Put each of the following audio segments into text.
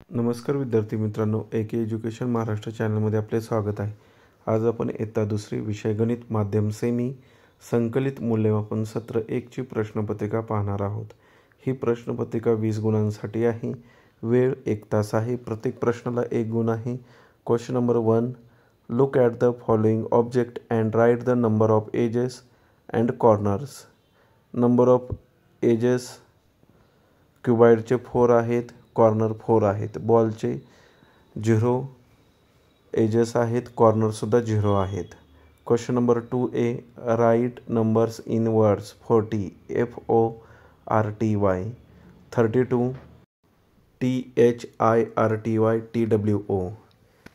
नमस्कार विद्यार्थी मित्रांनो, AK एज्युकेशन महाराष्ट्र चॅनलमध्ये आपले स्वागत आहे। आज आपण इयत्ता दुसरी विषय गणित माध्यम सेमी संकलित मूल्यमापन सत्र 1 ची प्रश्नपत्रिका पाहणार आहोत। ही प्रश्नपत्रिका 20 गुणांसाठी आहे। वेळ 1 तास आहे। प्रत्येक प्रश्नाला 1 गुण आहे। Question number 1, look at the following object and write the number of edges and corners. Number of edges क्युबाईडचे 4 आहेत, कॉर्नर 4 आहेत। बॉलचे 0 एजेस आहेत, कॉर्नरसुद्धा 0 आहेत। Question number 2A, write numbers in words 40 FORTY, 32 THIRTY TWO।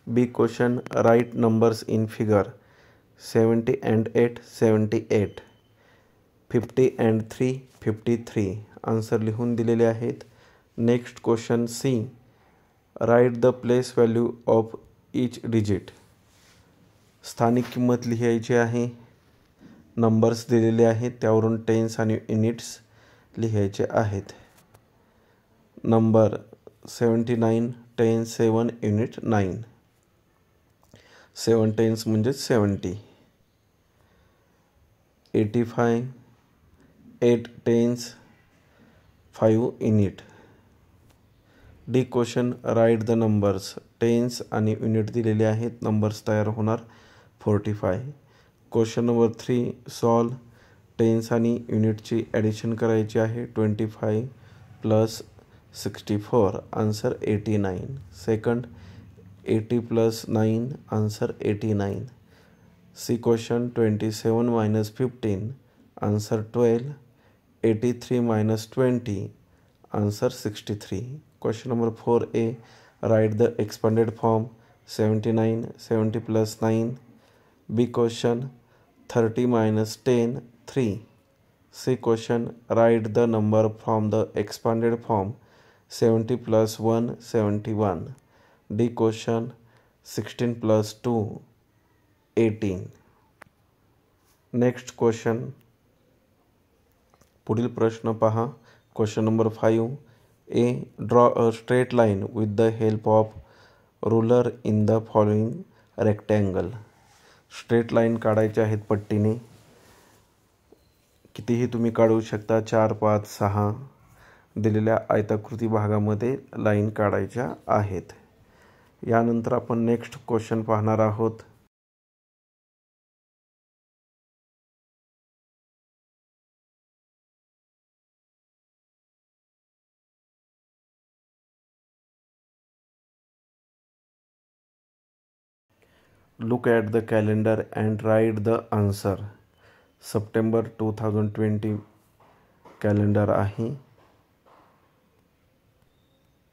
B question, write numbers in figure 70 and 8 78, 50 and 3 53। Answer लिहून दिलेले आहेत। Next question C, write the place value of each digit. स्थानिक किंमत लिहायची आहे। नंबर्स दिलेले आहेत, त्यावरून टेन्स आणि युनिट्स लिहायचे आहेत। नंबर 79 टेन्स 7 युनिट 9, 7 टेन्स म्हणजे 70। 85 8 tens 5 unit. D question, write the numbers. Tens आणि युनिट दिलेले आहेत, नंबर्स तयार होणार 45। Question number 3, solve. टेन्स आणि युनिटची ॲडिशन करायची आहे। 25 + 64, answer 89। Second 80 + 9, answer 89। C question, 27 - 15, answer 12। 83 - 20, answer 63। Question number 4A, write the expanded form 79 70 + 9। B question, 30 - 10 3। C question, write the number from the expanded form 70 + 1 71। D question, 16 + 2 18। Next question, पुढील प्रश्न पहा। Question number 5A, draw a straight line with the help of ruler in the following rectangle. Straight line काढायचे आहेत पट्टीने। कितीही तुम्ही काढू शकता, 4 5 6 दिलेल्या आयताकृती भागामध्ये लाईन काढायच्या आहेत। यानंतर आपण नेक्स्ट क्वेश्चन पाहणार आहोत। Look at the calendar and write the answer. September 2020 calendar आहे।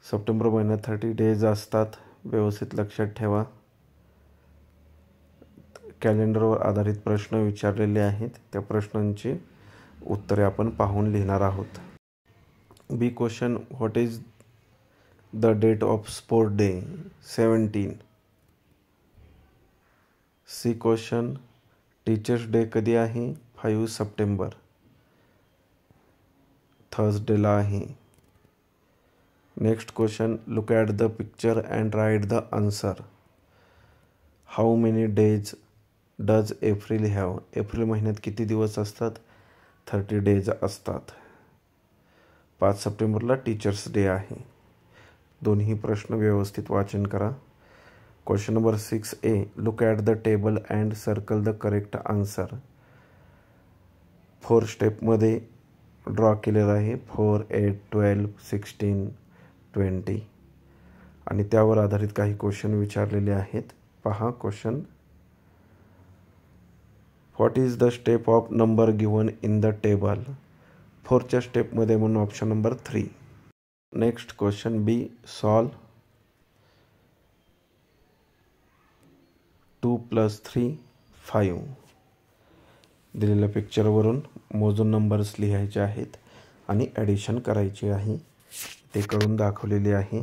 सप्टेंबर महिन्यात 30 डेज असतात, व्यवस्थित लक्षात ठेवा। कॅलेंडरवर आधारित प्रश्न विचारलेले आहेत, त्या प्रश्नांची उत्तरे आपण पाहून लिहिणार आहोत। B question, what is the date of sport day 17। C question, teachers day कधी आहे 5 सप्टेंबर, थर्सडेला आहे। Next question, look at the picture and write the answer. How many days does April have. April महिन्यात किती दिवस असतात, 30 days असतात। 5 सप्टेंबरला टीचर्स डे आहे। दोन्ही प्रश्न व्यवस्थित वाचन करा। Question number 6A, look at the table and circle the correct answer. 4 स्टेपमध्ये ड्रॉ केलेला आहे, 4 8 12 16 20 आणि त्यावर आधारित काही क्वेश्चन विचारलेले आहेत। पहा question, what is the step of number given in the table. 4च्या स्टेपमध्ये म्हणून option number 3। Next question B, solve. 2 + 3 5 दिलेल्या पिक्चरवरून मोजून नंबर्स लिहायचे आहेत आणि ॲडिशन करायची आहे, ते करून दाखवलेले आहे।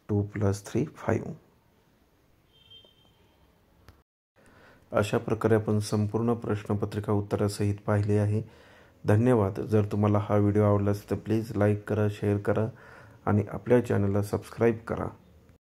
2 + 3 5। अशा प्रकारे आपण संपूर्ण प्रश्नपत्रिका उत्तरासहित पाहिले आहे। धन्यवाद। जर तुम्हाला हा व्हिडिओ आवडला असेल तर प्लीज लाईक करा, शेअर करा आणि आपल्या चॅनलला सबस्क्राईब करा.